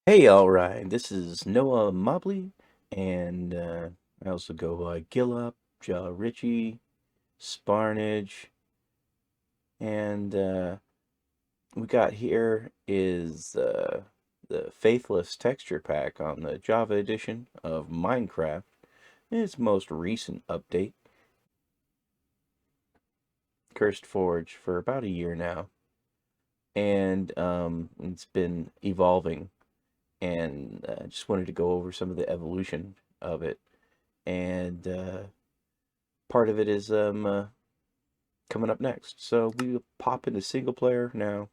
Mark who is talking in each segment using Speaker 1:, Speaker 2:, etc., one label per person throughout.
Speaker 1: Hey, all right. This is Noah Mobley, and I also go by Gillup, Ja Ritchie, Sparnage, and we got here is the Faithless texture pack on the Java edition of Minecraft. Its most recent update, Cursed Forge, for about a year now, and it's been evolving. And I just wanted to go over some of the evolution of it and part of it is coming up next. So we will pop into single player now,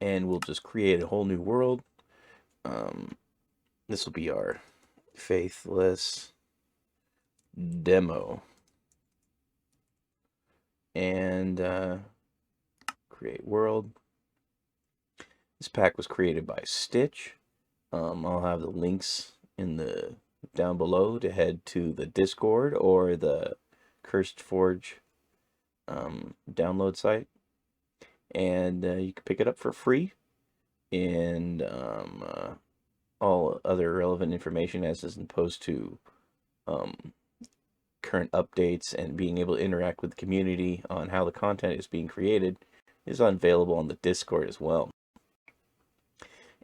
Speaker 1: and we'll just create a whole new world. Um, this will be our faithless demo, and create world. This pack was created by Stitch. I'll have the links in the down below to head to the Discord or the Cursed Forge download site, and you can pick it up for free. And all other relevant information as opposed to um, current updates and being able to interact with the community on how the content is being created is available on the Discord as well.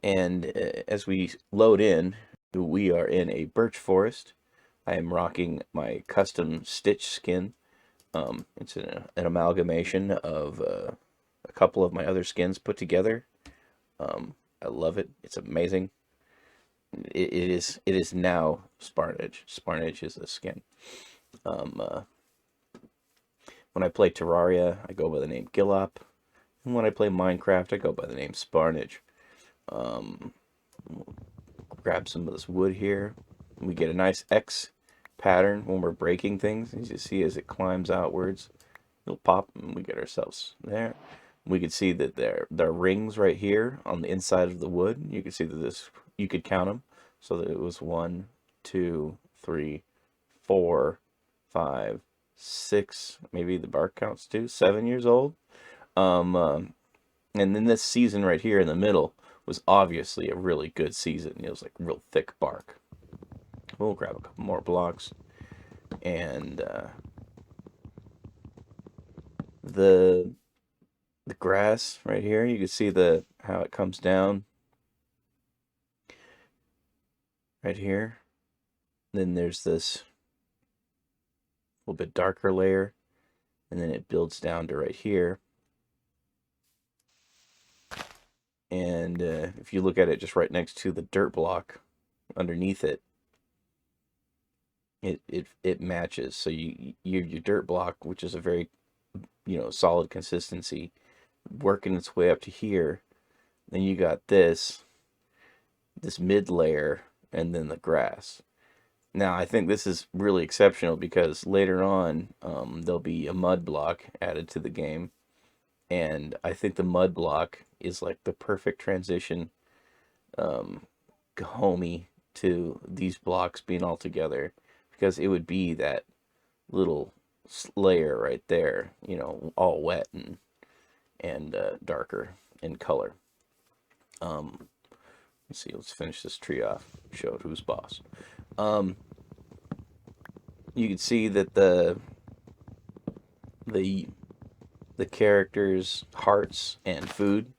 Speaker 1: And as we load in, we are in a birch forest. I am rocking my custom Stitch skin. It's an amalgamation of a couple of my other skins put together. I love it. It's amazing. It is now Sparnage. Sparnage is the skin. Um, uh, when I play Terraria, I go by the name Gillop, and when I play Minecraft, I go by the name Sparnage. Um, grab some of this wood here. We get a nice X pattern when we're breaking things. As you see, as it climbs outwards, it'll pop, and we get ourselves there. We could see that there are rings right here on the inside of the wood. You can see that this you could count them, so that it was 1, 2, 3, 4, 5, 6. Maybe the bark counts too. 7 years old. Um, um, and then this season right here in the middle was obviously a really good season. It was like real thick bark. We'll grab a couple more blocks, and the the grass right here. You can see the how it comes down right here. Then there's this little bit darker layer, and then it builds down to right here. And if you look at it just right next to the dirt block underneath it, it matches. So your dirt block, which is a very solid consistency, working its way up to here. Then you got this mid layer, and then the grass. Now, I think this is really exceptional because later on, there'll be a mud block added to the game, and I think the mud block is like the perfect transition, um, homey to these blocks being all together, because it would be that little layer right there, all wet and darker in color. Um, let's see, let's finish this tree off. Show who's boss. Um, you can see that the the characters' hearts and food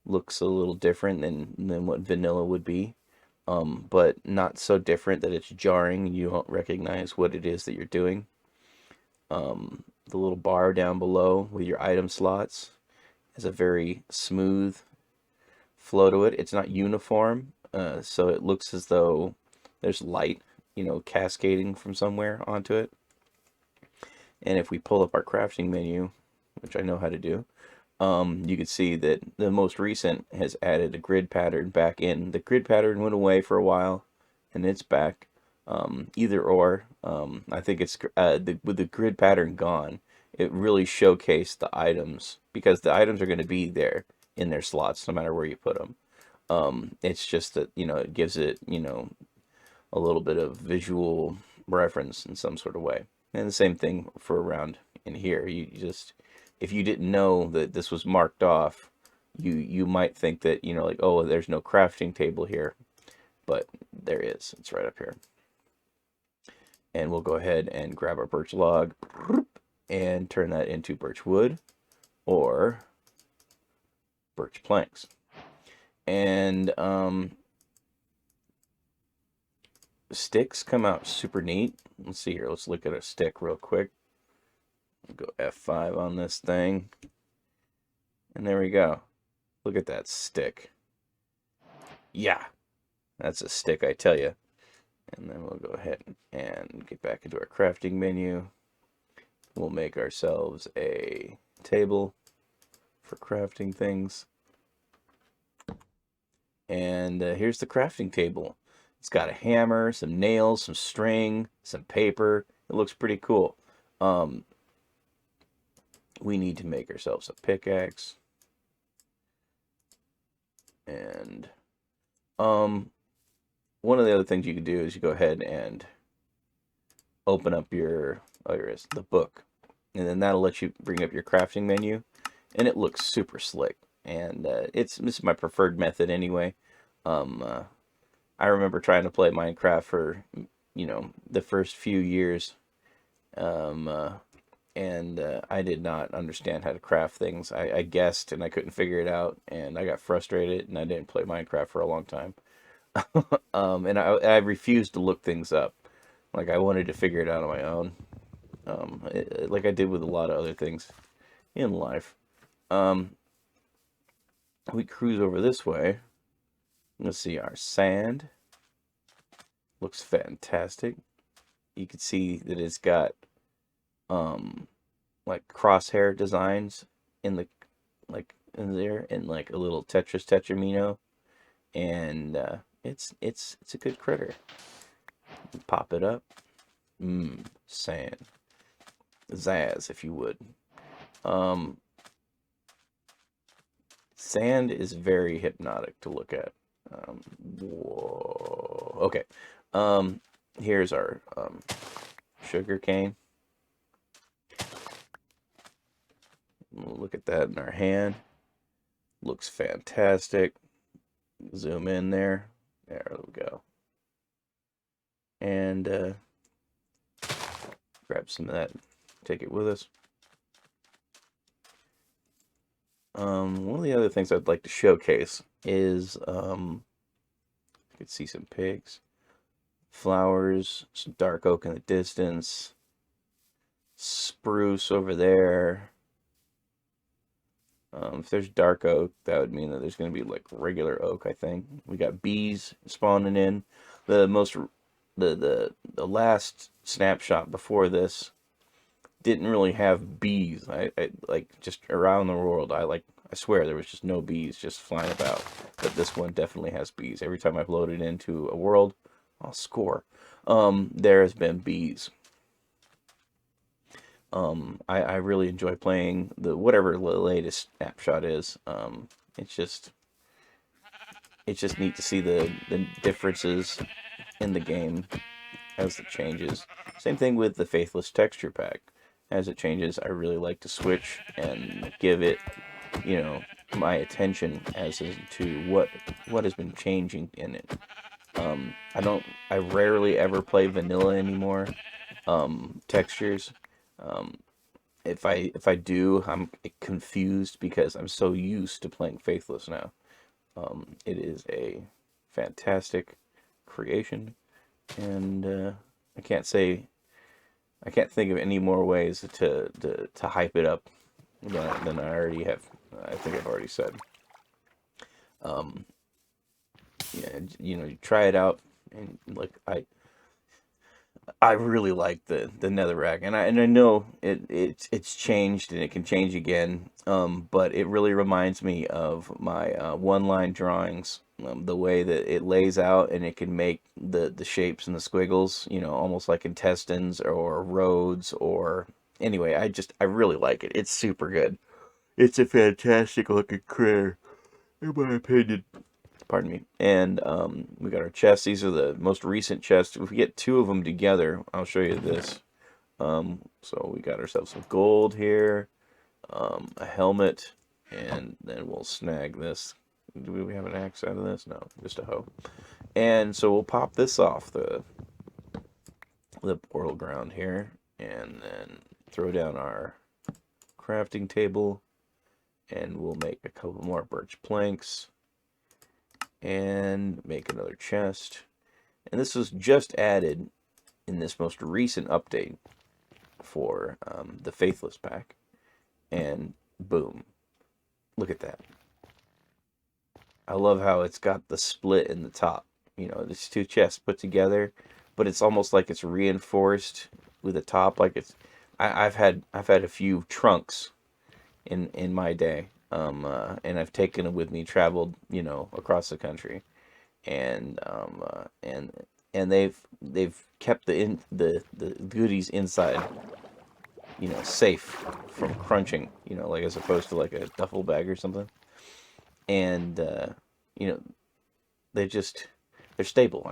Speaker 1: looks a little different than what vanilla would be. But not so different that it's jarring and you don't recognize what it is that you're doing. The little bar down below with your item slots has a very smooth flow to it. It's not uniform, so it looks as though there's light, cascading from somewhere onto it. And if we pull up our crafting menu, which I know how to do, you can see that the most recent has added a grid pattern back in. The grid pattern went away for a while, and it's back. Either or. I think it's with the grid pattern gone, it really showcased the items because the items are going to be there in their slots no matter where you put them. It's just that it gives it a little bit of visual reference in some sort of way. And the same thing for around in here. You just, if you didn't know that this was marked off, You might think that, like, oh, there's no crafting table here, but there is. It's right up here. And we'll go ahead and grab our birch log and turn that into birch wood or birch planks. And sticks come out super neat. Let's see here. Let's look at a stick real quick. Go F5 on this thing. And there we go. Look at that stick. Yeah, that's a stick, I tell you. And then we'll go ahead and get back into our crafting menu. We'll make ourselves a table for crafting things. And here's the crafting table. It's got a hammer, some nails, some string, some paper. It looks pretty cool. We need to make ourselves a pickaxe. And one of the other things you can do is you go ahead and open up your, here it is, the book. And then that'll let you bring up your crafting menu. And it looks super slick. And this is my preferred method anyway. I remember trying to play Minecraft for, the first few years. And I did not understand how to craft things. I guessed and I couldn't figure it out. And I got frustrated and I didn't play Minecraft for a long time. And I refused to look things up. Like, I wanted to figure it out on my own. Like I did with a lot of other things in life. We cruise over this way. Let's see, our sand looks fantastic. You can see that it's got like crosshair designs in the in there, and like a little Tetris Tetramino, and it's a good critter. Pop it up. Sand. Zazz, if you would. Sand is very hypnotic to look at. Whoa. Okay. Here's our sugar cane. Look at that in our hand. Looks fantastic. Zoom in there. There we go. And grab some of that. Take it with us. One of the other things I'd like to showcase is, you can see some pigs, flowers, some dark oak in the distance, spruce over there. If there's dark oak, that would mean that there's going to be like regular oak, I think. We got bees spawning in. The last snapshot before this didn't really have bees. I like, just around the world, I swear there was just no bees just flying about. But this one definitely has bees. Every time I've loaded into a world, I'll score. There has been bees. I really enjoy playing whatever the latest snapshot is. It's just neat to see the differences in the game as it changes. Same thing with the Faithless texture pack. As it changes, I really like to switch and give it, my attention as to what has been changing in it. I rarely ever play vanilla anymore. Textures. If I do, I'm confused because I'm so used to playing Faithless now. It is a fantastic creation, and I can't think of any more ways to hype it up than I already have. I think I've already said. Yeah, you try it out, and like I really like the netherrack, and I know it's changed and it can change again. But it really reminds me of my one-line drawings. The way that it lays out, and it can make the shapes and the squiggles, almost like intestines or roads, or anyway. I really like it. It's super good. It's a fantastic looking critter, in my opinion. Pardon me. And we got our chests. These are the most recent chests. If we get two of them together, I'll show you this. So we got ourselves some gold here, a helmet, And then we'll snag this. Do we have an axe out of this? No, just a hoe. And so we'll pop this off the portal ground here, and then throw down our crafting table, and we'll make a couple more birch planks, and make another chest. And this was just added in this most recent update for the Faithless pack, and boom, look at that. I love how it's got the split in the top. You know, there's two chests put together, but it's almost like it's reinforced with the top. Like it's, I've had a few trunks in my day, and I've taken it with me, traveled, you know, across the country, and they've kept the goodies inside, you know, safe from crunching, you know, like as opposed to like a duffel bag or something. And you know, they just they're stable.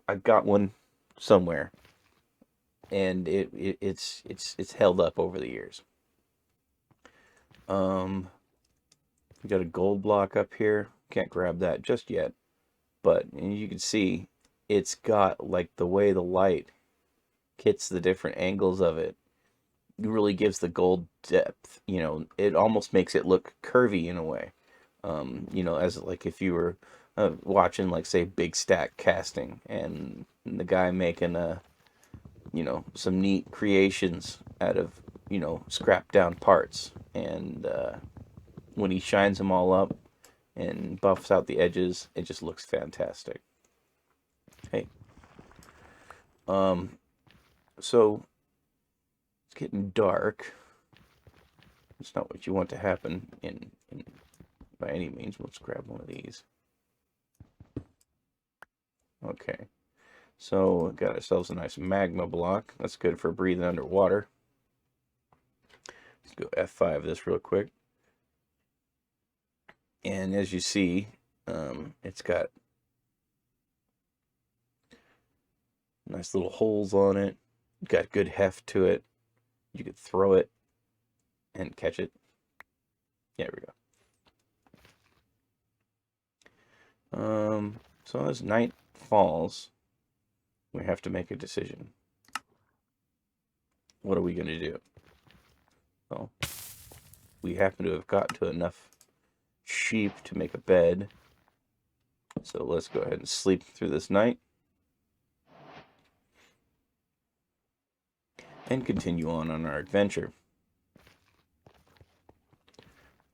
Speaker 1: I got one somewhere, and it's held up over the years. Um, we got a gold block up here. Can't grab that just yet, but you can see it's got like the way the light hits the different angles of it. It really gives the gold depth. You know, it almost makes it look curvy in a way. You know, as like if you were watching, like, say, Big Stack Casting, and the guy making you know, some neat creations out of, you know, scrapped down parts, and when he shines them all up and buffs out the edges, it just looks fantastic. Hey, um, so it's getting dark. It's not what you want to happen in by any means. Let's grab one of these. Okay. So, got ourselves a nice magma block. That's good for breathing underwater. Let's go F5 this real quick. And as you see, it's got nice little holes on it. Got good heft to it. You could throw it and catch it. There we go. So as night falls, we have to make a decision. What are we going to do? Well, we happen to have got to enough sheep to make a bed. So let's go ahead and sleep through this night. And continue on our adventure.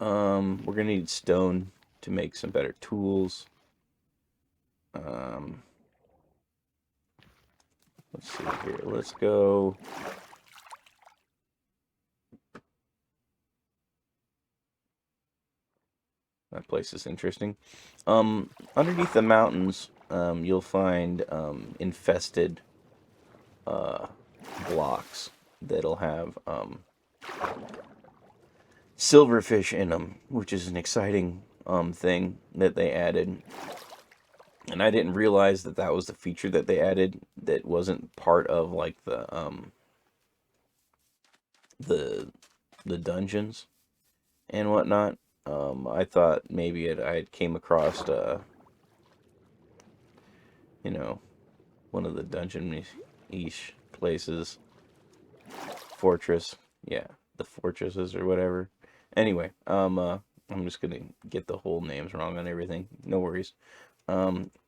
Speaker 1: We're going to need stone to make some better tools. Let's see here. Let's go. That place is interesting. Underneath the mountains, you'll find infested blocks that'll have silverfish in them, which is an exciting thing that they added. And I didn't realize that that was the feature that they added that wasn't part of like the the dungeons and whatnot. I thought maybe I came across you know, one of the dungeon-ish places, fortress, yeah, the fortresses or whatever. Anyway, I'm just gonna get the whole names wrong on everything. No worries.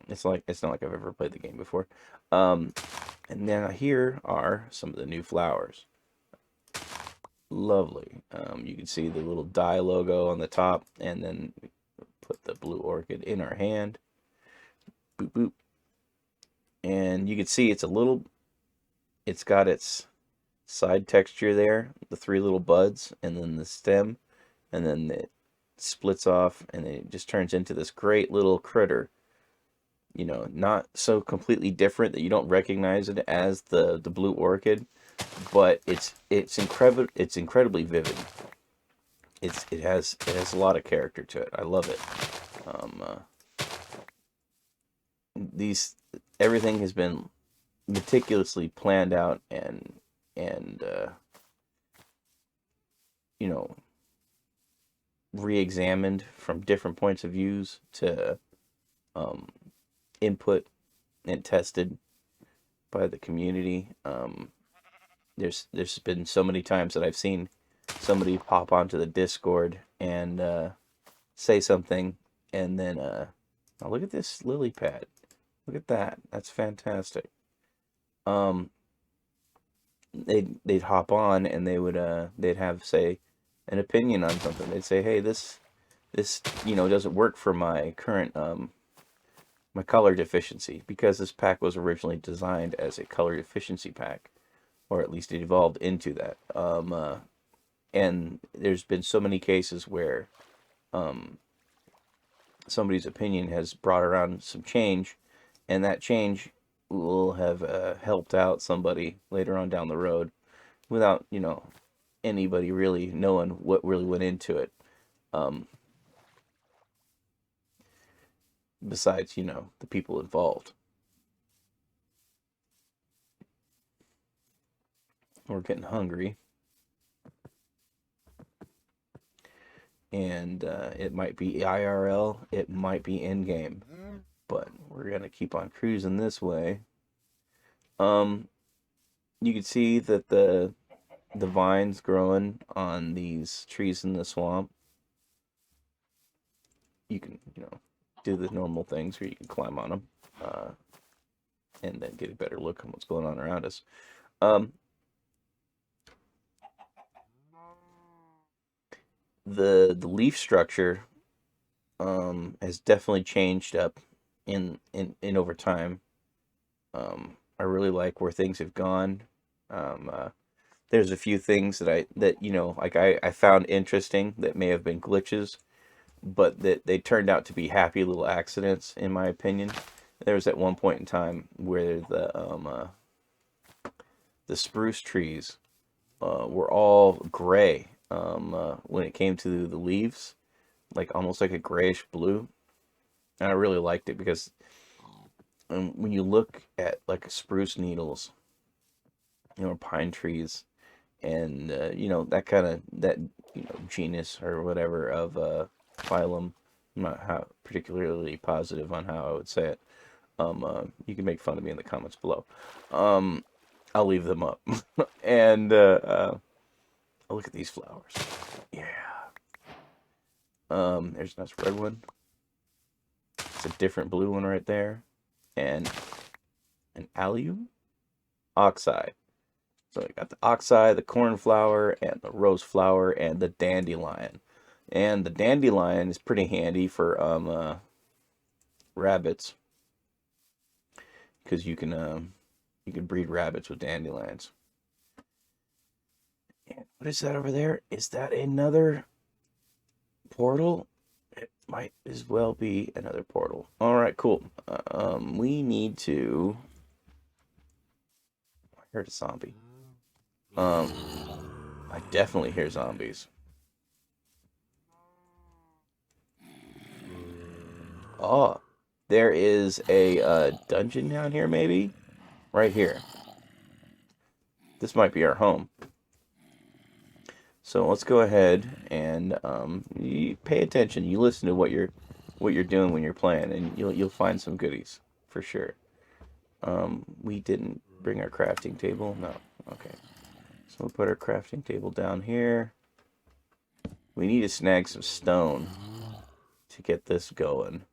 Speaker 1: It's not like I've ever played the game before. And now here are some of the new flowers. Lovely. You can see the little dye logo on the top, and then put the blue orchid in our hand. Boop boop. And you can see it's got its side texture there, the three little buds, and then the stem, and then it splits off, and it just turns into this great little critter. You know, not so completely different that you don't recognize it as the blue orchid, but it's incredibly vivid. It has a lot of character to it. I love it. These Everything has been meticulously planned out, and you know, re-examined from different points of views to um, input and tested by the community. There's been so many times that I've seen somebody pop onto the Discord and say something, and then oh, look at this lily pad. Look at that. That's fantastic. Um, they'd hop on and they'd have, say, an opinion on something. They'd say, hey, this doesn't work for my current my color deficiency, because this pack was originally designed as a color deficiency pack, or at least it evolved into that. And there's been so many cases where um, somebody's opinion has brought around some change, and that change will have helped out somebody later on down the road without, anybody really knowing what really went into it. Um, Besides, the people involved. We're getting hungry. And it might be IRL, it might be in-game. But we're going to keep on cruising this way. You can see that the vines growing on these trees in the swamp. You can, do the normal things where you can climb on them. And then get a better look on what's going on around us. The leaf structure has definitely changed up in over time. I really like where things have gone. There's a few things I found interesting that may have been glitches, but that they turned out to be happy little accidents, in my opinion. There was at one point in time where the spruce trees were all gray when it came to the leaves, like almost like a grayish blue. And I really liked it because when you look at like spruce needles, pine trees, and that kind of that genus or whatever of phylum. I'm not particularly positive on how I would say it. You can make fun of me in the comments below. I'll leave them up. And look at these flowers. Yeah. There's a nice red one. It's a different blue one right there. And an allium oxeye. So I got the oxeye, the cornflower, and the rose flower, and the dandelion. And the dandelion is pretty handy for rabbits, because you can breed rabbits with dandelions. And what is that over there? Is that another portal? It might as well be another portal. All right, cool. We need to. I heard a zombie. I definitely hear zombies. Oh, there is a dungeon down here, maybe? Right here. This might be our home. So let's go ahead and you pay attention. You listen to what you're doing when you're playing, and you'll find some goodies for sure. We didn't bring our crafting table. No. Okay. So we'll put our crafting table down here. We need to snag some stone to get this going.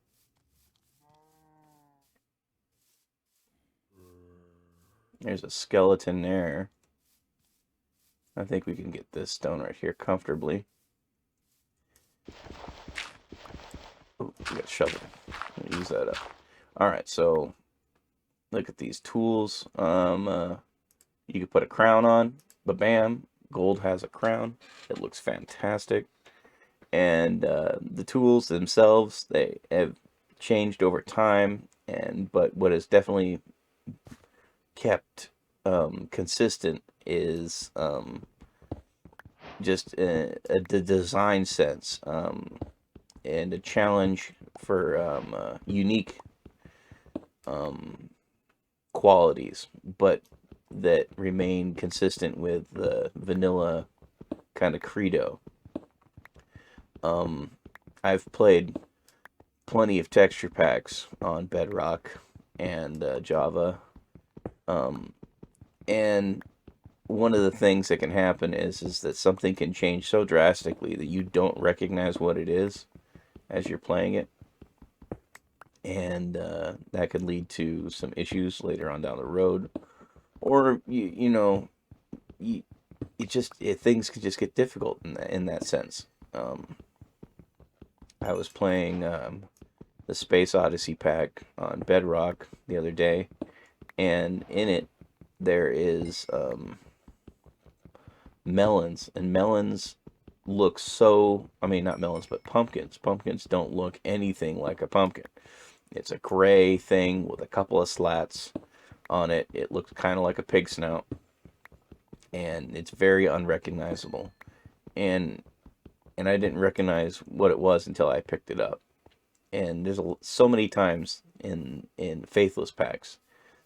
Speaker 1: There's a skeleton there. I think we can get this stone right here comfortably. Oh, we got a shovel. Use that up. Alright, so look at these tools. You can put a crown on. Ba-bam. Gold has a crown. It looks fantastic. And the tools themselves, they have changed over time, but what has definitely kept consistent is just the design sense, and a challenge for unique qualities, but that remain consistent with the vanilla kind of credo. I've played plenty of texture packs on Bedrock and Java, um, and one of the things that can happen is that something can change so drastically that you don't recognize what it is as you're playing it, and that could lead to some issues later on down the road, or you things could just get difficult in that sense. I was playing the Space Odyssey pack on Bedrock the other day, and in it there is melons, and melons look so, I mean, not melons, but pumpkins. Pumpkins don't look anything like a pumpkin. It's a gray thing with a couple of slats on it. It looks kind of like a pig snout, and it's very unrecognizable. And I didn't recognize what it was until I picked it up. And there's so many times in Faithless packs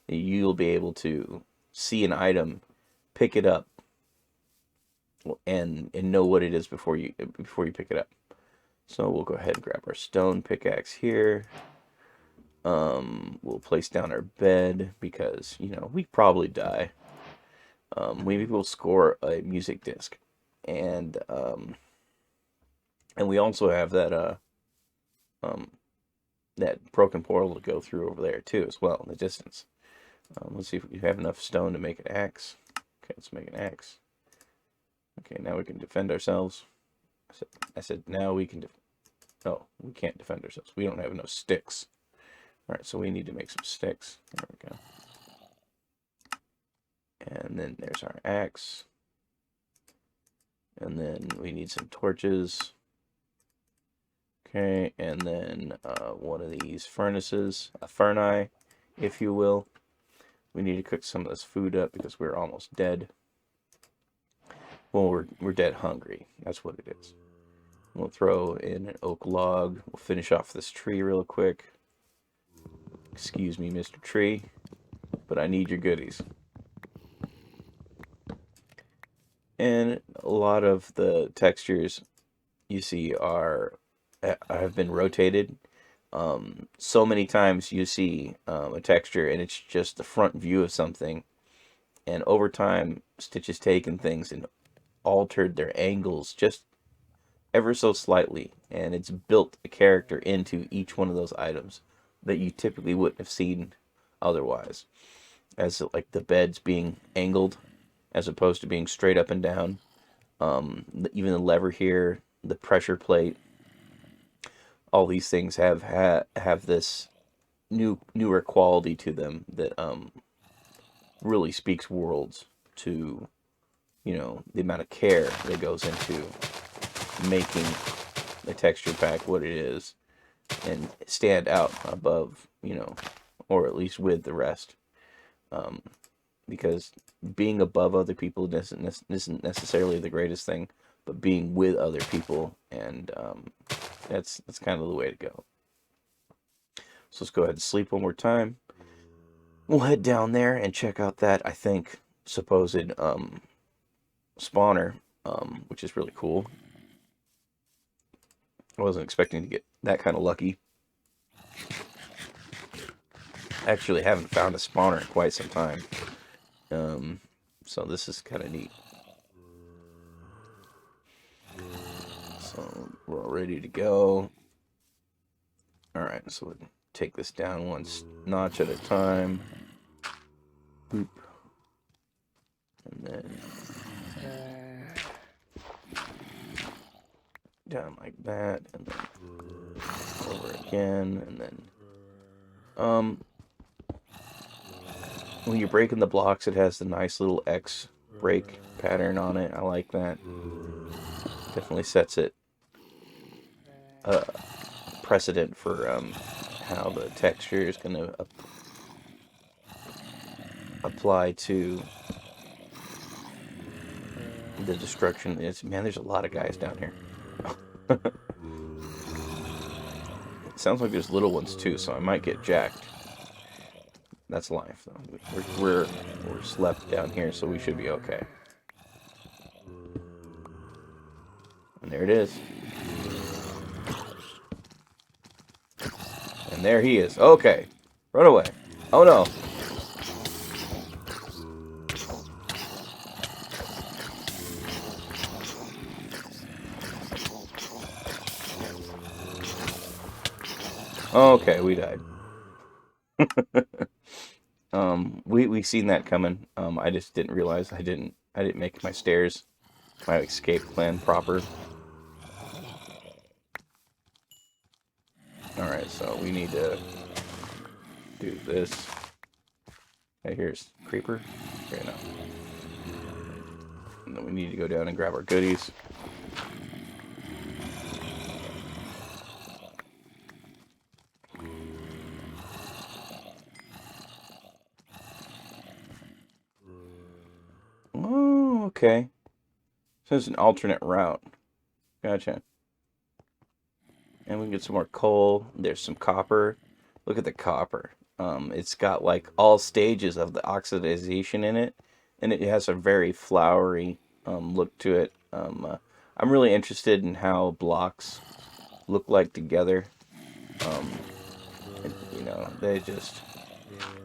Speaker 1: that you'll be able to see an item, pick it up, and know what it is before you pick it up. So we'll go ahead and grab our stone pickaxe here. We'll place down our bed because we probably die. Maybe we'll score a music disc, and we also have um, that broken portal to go through over there too, as well in the distance. Let's see if we have enough stone to make an axe. Okay, let's make an axe. Okay, now we can defend ourselves. I said now we can. No, we can't defend ourselves. We don't have enough sticks. All right, so we need to make some sticks. There we go. And then there's our axe. And then we need some torches. Okay, and then one of these furnaces, a furnace, if you will. We need to cook some of this food up because we're almost dead. Well, we're dead hungry. That's what it is. We'll throw in an oak log. We'll finish off this tree real quick. Excuse me, Mr. Tree, but I need your goodies. And a lot of the textures you see have been rotated. So many times you see a texture and it's just the front view of something, and over time Stitch has taken things and altered their angles just ever so slightly, and it's built a character into each one of those items that you typically wouldn't have seen otherwise, as like the beds being angled as opposed to being straight up and down. Even the lever here, the pressure plate, all these things have this newer quality to them that really speaks worlds to the amount of care that goes into making the texture pack what it is and stand out above, or at least with the rest. Because being above other people isn't necessarily the greatest thing, but being with other people, and that's kind of the way to go. So let's go ahead and sleep one more time. We'll head down there and check out that, I think, supposed spawner, which is really cool. I wasn't expecting to get that kind of lucky. I actually haven't found a spawner in quite some time. So this is kind of neat. So we're all ready to go. Alright, so we'll take this down one notch at a time. Boop. And then down like that, and then over again, and then when you're breaking the blocks, it has the nice little X break pattern on it. I like that. Definitely sets it precedent for how the texture is going to apply to the destruction. Man, there's a lot of guys down here. It sounds like there's little ones too, so I might get jacked. That's life, though. We're slept down here, so we should be okay. And there it is. there he is. Okay. Run away. Oh no. Okay, we died. We seen that coming. I just didn't realize I didn't make my stairs, my escape plan proper. All right, so we need to do this. Hey, here's creeper. Okay, no. And then we need to go down and grab our goodies. Oh, okay. So it's an alternate route. Gotcha. And we can get some more coal. There's some copper. Look at the copper. It's got like all stages of the oxidization in it, and it has a very flowery look to it. I'm really interested in how blocks look like together. Um, they just,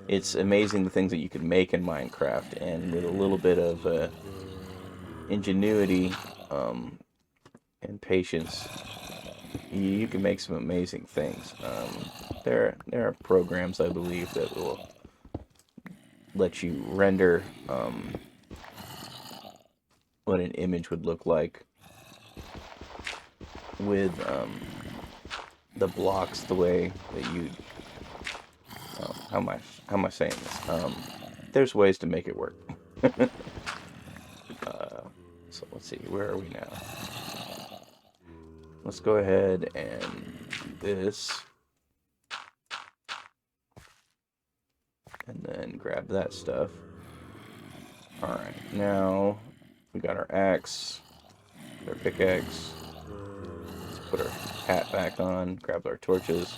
Speaker 1: it's amazing the things that you can make in Minecraft, and with a little bit of ingenuity and patience, you can make some amazing things. There are programs, I believe, that will let you render what an image would look like with the blocks the way that you. How am I saying this? There's ways to make it work. So let's see, where are we now? Let's go ahead and do this. And then grab that stuff. Alright, now we got our axe, our pickaxe. Let's put our hat back on, grab our torches.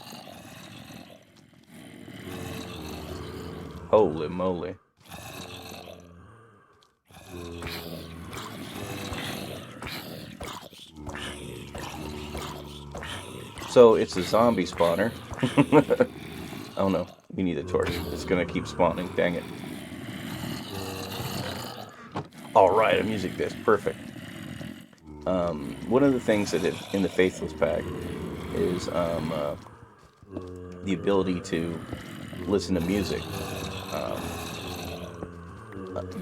Speaker 1: Holy moly. So it's a zombie spawner. Oh no, we need a torch. It's gonna keep spawning, dang it. Alright, a music disc, perfect. One of the things that in the Faithless pack is the ability to listen to music. Um,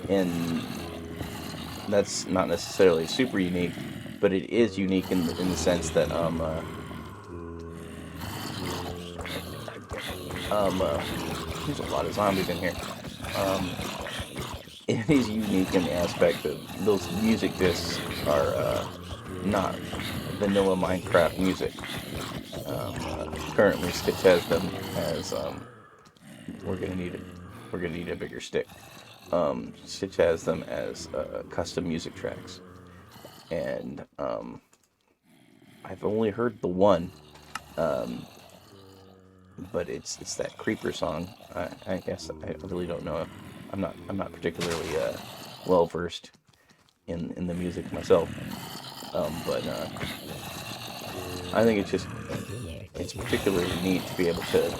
Speaker 1: and that's not necessarily super unique, but it is unique in the sense that there's a lot of zombies in here. It is unique in the aspect that those music discs are not vanilla Minecraft music. Currently, Stitch has them as we're gonna need it. We're gonna need a bigger stick. Stitch has them as custom music tracks, and I've only heard the one, but it's that creeper song. I guess I really don't know. I'm not particularly well versed in the music myself, but I think it's particularly neat to be able to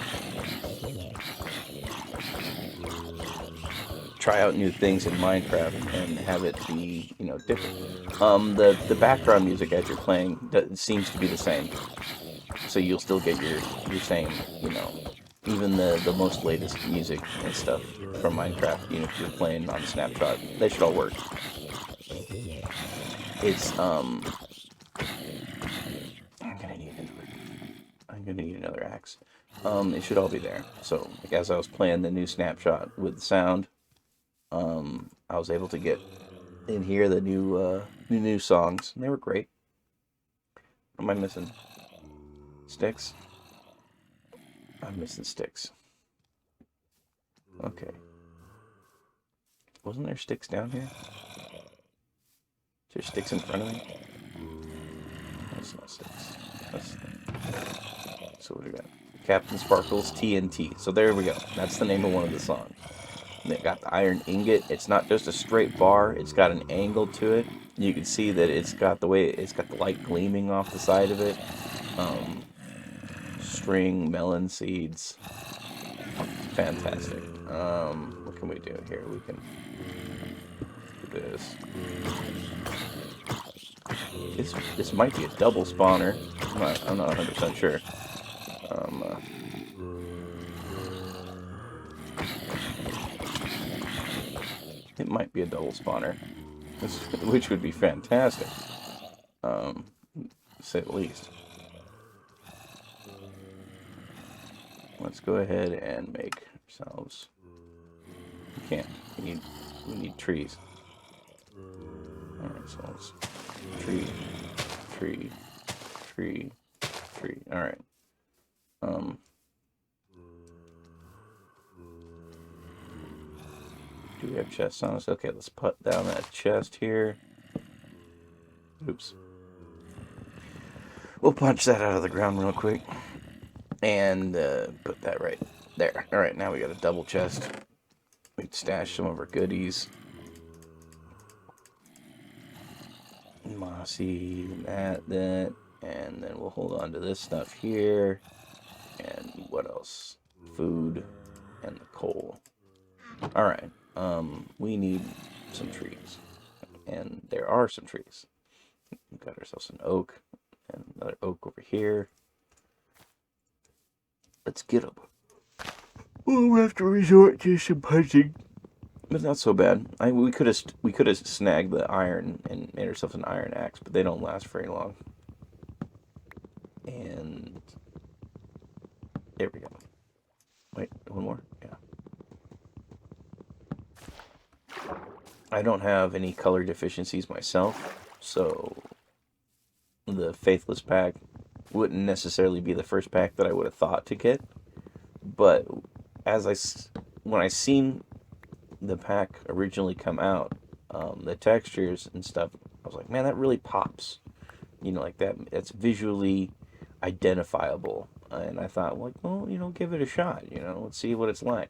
Speaker 1: try out new things in Minecraft and have it be, different. The background music as you're playing seems to be the same, so you'll still get your same, even the most latest music and stuff from Minecraft. If you're playing on Snapshot, they should all work. It's I'm gonna need another axe. It should all be there. So, like, as I was playing the new Snapshot with the sound, I was able to get in here the new songs, and they were great. What am I missing? Sticks? I'm missing sticks. Okay. Wasn't there sticks down here? Is there sticks in front of me? That's not sticks. That's... So what do we got? Captain Sparkle's TNT. So there we go. That's the name of one of the songs. And it got the iron ingot. It's not just a straight bar. It's got an angle to it. You can see that it's got the light gleaming off the side of it. string melon seeds. Fantastic. What can we do here? We can do this. This might be a double spawner. I'm not 100% sure. It might be a double spawner, which would be fantastic, to say the least. Let's go ahead and make ourselves. We can't. We need trees. All right, so let's tree. All right. Do we have chests on us? Okay, let's put down that chest here. Oops. We'll punch that out of the ground real quick. And put that right there. Alright, now we got a double chest. We can stash some of our goodies. Mossy, that. And then we'll hold on to this stuff here. And what else? Food and the coal. Alright, we need some trees. And there are some trees. We've got ourselves an oak. And another oak over here. Let's get them. We'll have to resort to some punching, but not so bad. We could have snagged the iron and made ourselves an iron axe, but they don't last very long. And there we go. Wait, one more. Yeah. I don't have any color deficiencies myself, so the Faithless pack wouldn't necessarily be the first pack that I would have thought to get, but when I seen the pack originally come out, the textures and stuff, I was like, man, that really pops, like that. It's visually identifiable, and I thought, like, well, give it a shot, let's see what it's like.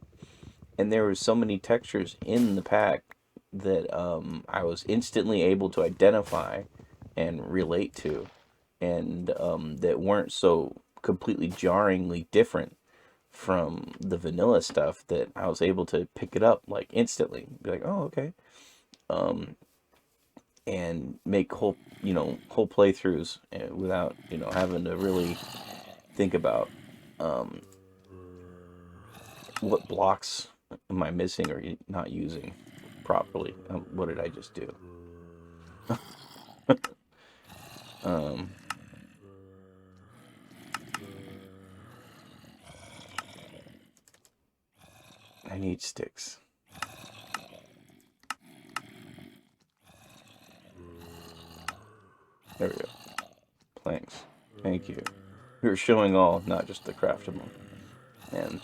Speaker 1: And there were so many textures in the pack that I was instantly able to identify and relate to, and that weren't so completely jarringly different from the vanilla stuff, that I was able to pick it up like instantly, be like, oh, okay, and make whole playthroughs without having to really think about what blocks am I missing or not using properly. What did I just do? I need sticks. There we go. Planks. Thank you. You're showing all, not just the craftable. And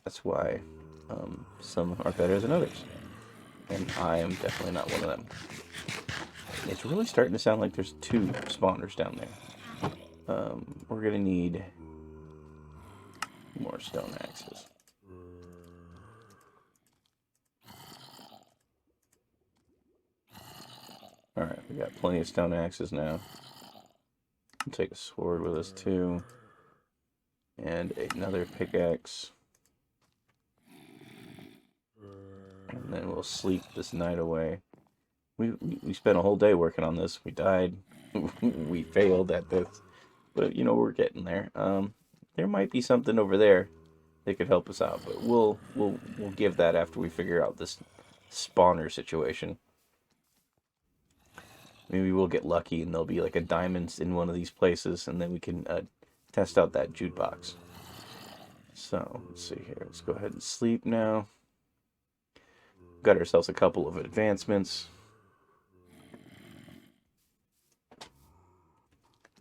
Speaker 1: that's why some are better than others. And I am definitely not one of them. It's really starting to sound like there's 2 spawners down there. We're going to need more stone axes. Alright, we got plenty of stone axes now. We'll take a sword with us too. And another pickaxe. And then we'll sleep this night away. We spent a whole day working on this. We died. We failed at this. But, we're getting there. There might be something over there that could help us out. But we'll give that after we figure out this spawner situation. Maybe we'll get lucky and there'll be like a diamond in one of these places, and then we can test out that jute box. So, let's see here. Let's go ahead and sleep now. Got ourselves a couple of advancements.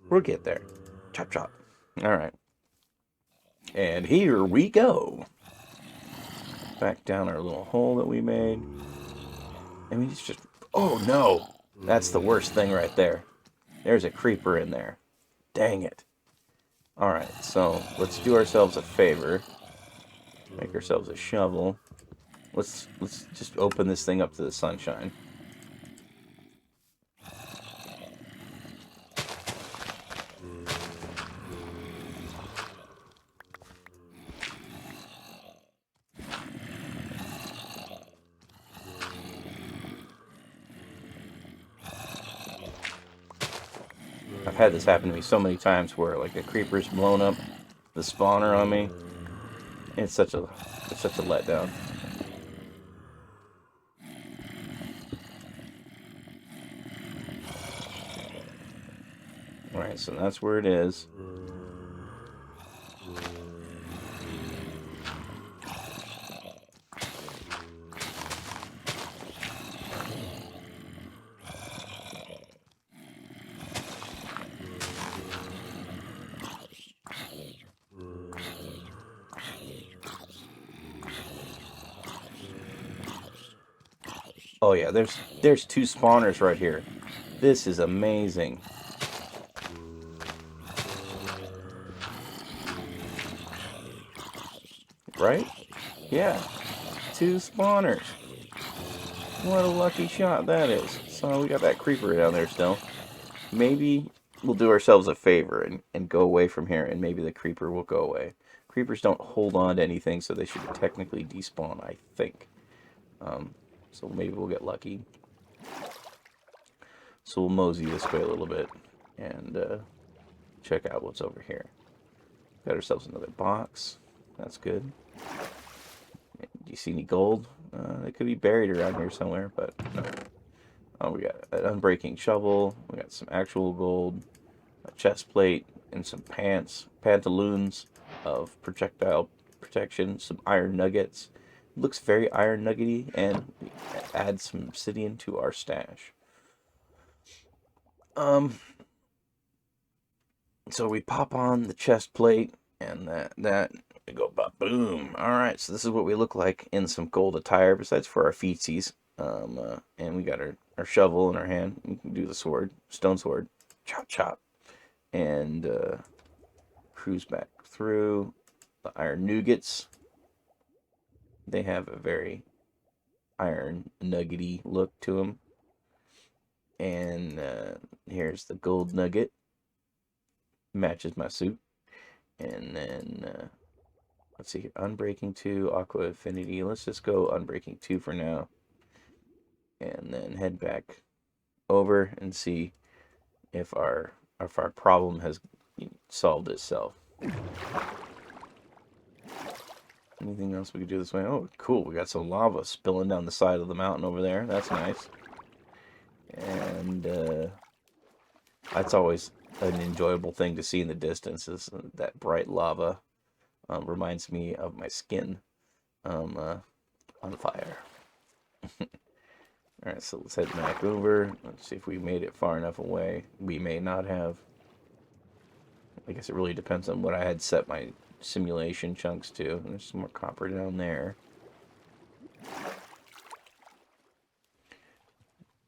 Speaker 1: We'll get there. Chop, chop. Alright. And here we go. Back down our little hole that we made. I mean, it's just... Oh, no! That's the worst thing right there. There's a creeper in there. Dang it. Alright, so let's do ourselves a favor. Make ourselves a shovel. Let's just open this thing up to the sunshine. I've had this happen to me so many times where like a creeper's blown up the spawner on me. It's such a letdown. All right, so that's where it is. Oh yeah, there's two spawners right here. This is amazing. Right? Yeah, two spawners. What a lucky shot that is. So we got that creeper down there still. Maybe we'll do ourselves a favor and go away from here, and maybe the creeper will go away. Creepers don't hold on to anything, so they should technically despawn, I think. So maybe we'll get lucky. So we'll mosey this way a little bit and check out what's over here. Got ourselves another box. That's good. Do you see any gold? They could be buried around here somewhere, but no. Oh, we got an unbreaking shovel. We got some actual gold, a chest plate, and some pantaloons of projectile protection, some iron nuggets. Looks very iron nuggety, and we add some obsidian to our stash. So we pop on the chest plate, and that we go boom. All right, so this is what we look like in some gold attire, besides for our feetsies. And we got our shovel in our hand. We can do the sword, stone sword, chop chop, and cruise back through the iron nuggets. They have a very iron nuggety look to them. And here's the gold nugget. Matches my suit. And then, let's see here. Unbreaking 2, Aqua Affinity. Let's just go Unbreaking 2 for now. And then head back over and see if our problem has solved itself. Anything else we could do this way? Oh, cool. We got some lava spilling down the side of the mountain over there. That's nice. And that's always an enjoyable thing to see in the distance, is that bright lava. Reminds me of my skin on fire. Alright, so let's head back over. Let's see if we made it far enough away. We may not have. I guess it really depends on what I had set my simulation chunks to. There's some more copper down there.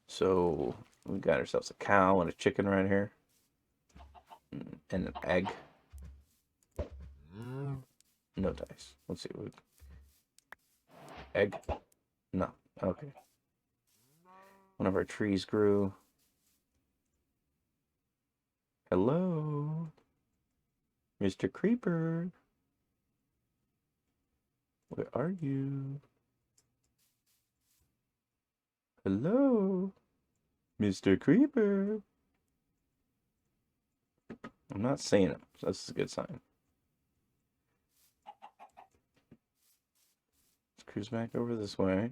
Speaker 1: So we got ourselves a cow and a chicken right here. And an egg. No dice. Let's see. Egg? No. Okay. One of our trees grew. Hello? Mr. Creeper? Where are you? Hello? Mr. Creeper? I'm not seeing him, so that's a good sign. Let's cruise back over this way.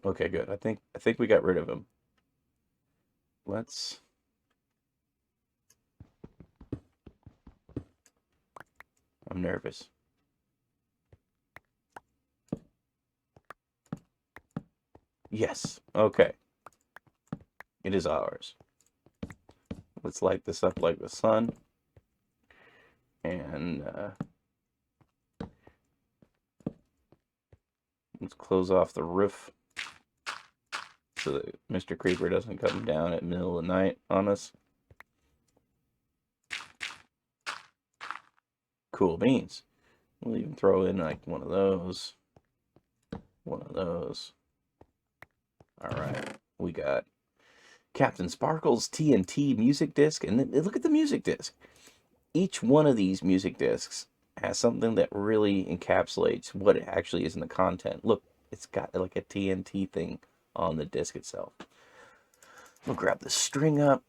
Speaker 1: Okay, good. I think we got rid of him. Let's. I'm nervous. Yes. Okay. It is ours. Let's light this up like the sun. And let's close off the roof so that Mr. Creeper doesn't come down at the middle of the night on us. Cool beans. We'll even throw in like one of those. One of those. Alright. We got Captain Sparkle's TNT music disc. And then look at the music disc. Each one of these music discs has something that really encapsulates what it actually is in the content. Look, it's got like a TNT thing on the disc itself. We'll grab the string up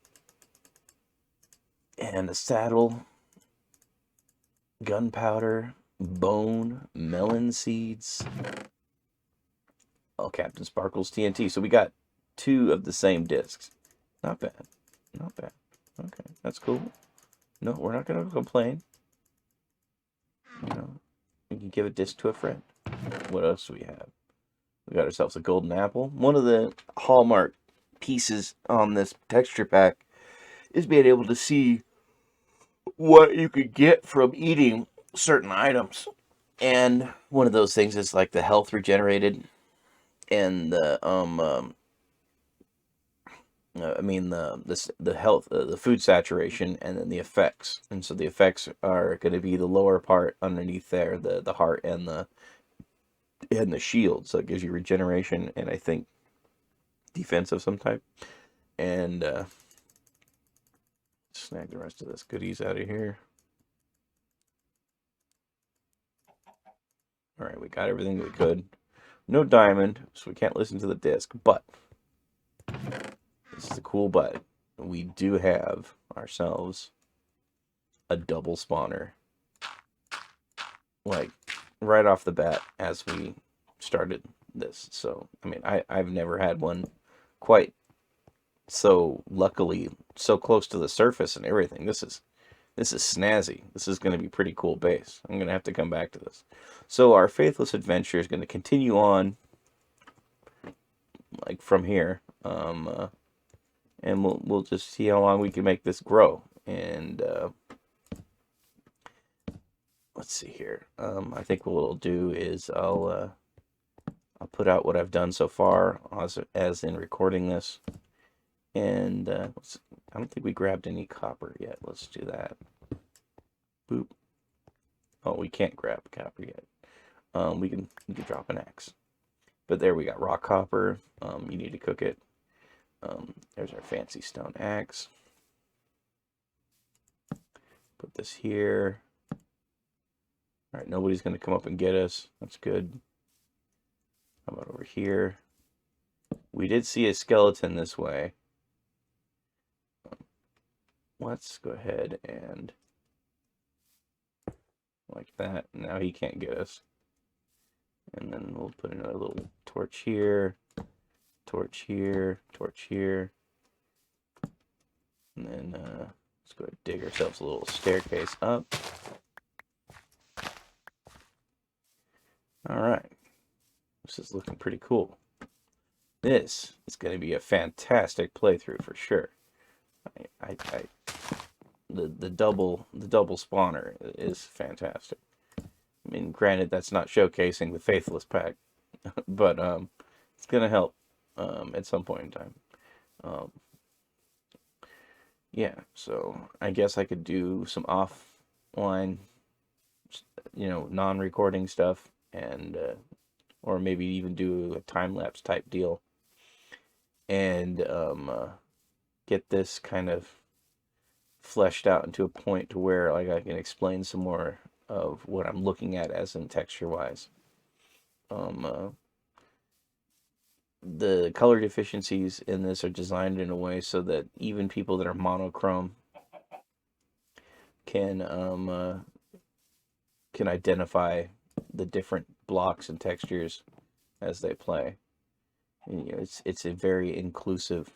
Speaker 1: and the saddle, gunpowder, bone, melon seeds. Oh, Captain Sparkle's TNT. So we got 2 of the same discs. Not bad. Not bad. Okay, that's cool. No, we're not going to complain. You know, we can give a disc to a friend. What else do we have? We got ourselves a golden apple. One of the hallmark pieces on this texture pack is being able to see what you could get from eating certain items. And one of those things is like the health regenerated and the I mean the health, the food saturation, and then the effects. And so the effects are going to be the lower part underneath there, the heart and the shield. So it gives you regeneration and I think defense of some type. And snag the rest of this goodies out of here. All right, we got everything we could. No diamond, so we can't listen to the disc, but this is a cool button. We do have ourselves a double spawner. Like, right off the bat as we started this. So, I mean, I've never had one quite so luckily so close to the surface and everything. This is snazzy. This is going to be pretty cool base. I'm going to have to come back to this. So our Faithless Adventure is going to continue on like from here. And we'll just see how long we can make this grow. And let's see here. I think what we'll do is I'll put out what I've done so far as in recording this. And I don't think we grabbed any copper yet. Let's do that. Boop. Oh, we can't grab copper yet. We can drop an axe. But there we got raw copper. You need to cook it. There's our fancy stone axe. Put this here. All right, nobody's going to come up and get us. That's good. How about over here? We did see a skeleton this way. Let's go ahead and like that. Now he can't get us. And then we'll put another little torch here, torch here, torch here. And then let's go ahead and dig ourselves a little staircase up. All right. This is looking pretty cool. This is going to be a fantastic playthrough for sure. The double spawner is fantastic. I mean, granted, that's not showcasing the Faithless pack, but it's gonna help at some point in time. Yeah, so I guess I could do some offline, non-recording stuff, and or maybe even do a time-lapse type deal, and get this kind of fleshed out into a point to where like I can explain some more of what I'm looking at as in texture wise. The color deficiencies in this are designed in a way so that even people that are monochrome can identify the different blocks and textures as they play. And, it's a very inclusive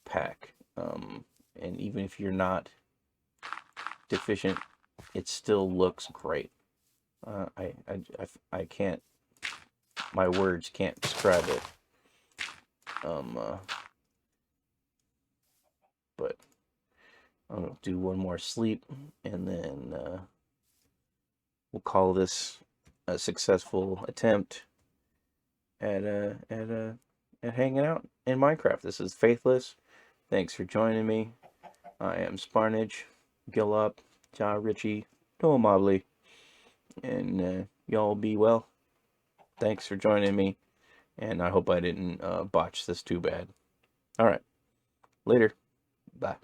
Speaker 1: pack. And even if you're not deficient, it still looks great. I can't, my words can't describe it. But I'll do one more sleep, and then we'll call this a successful attempt at hanging out in Minecraft. This is Faithless. Thanks for joining me. I am Sparnage, Gillop, Ja Richie, Noah Mobley, and y'all be well. Thanks for joining me, and I hope I didn't botch this too bad. All right, later. Bye.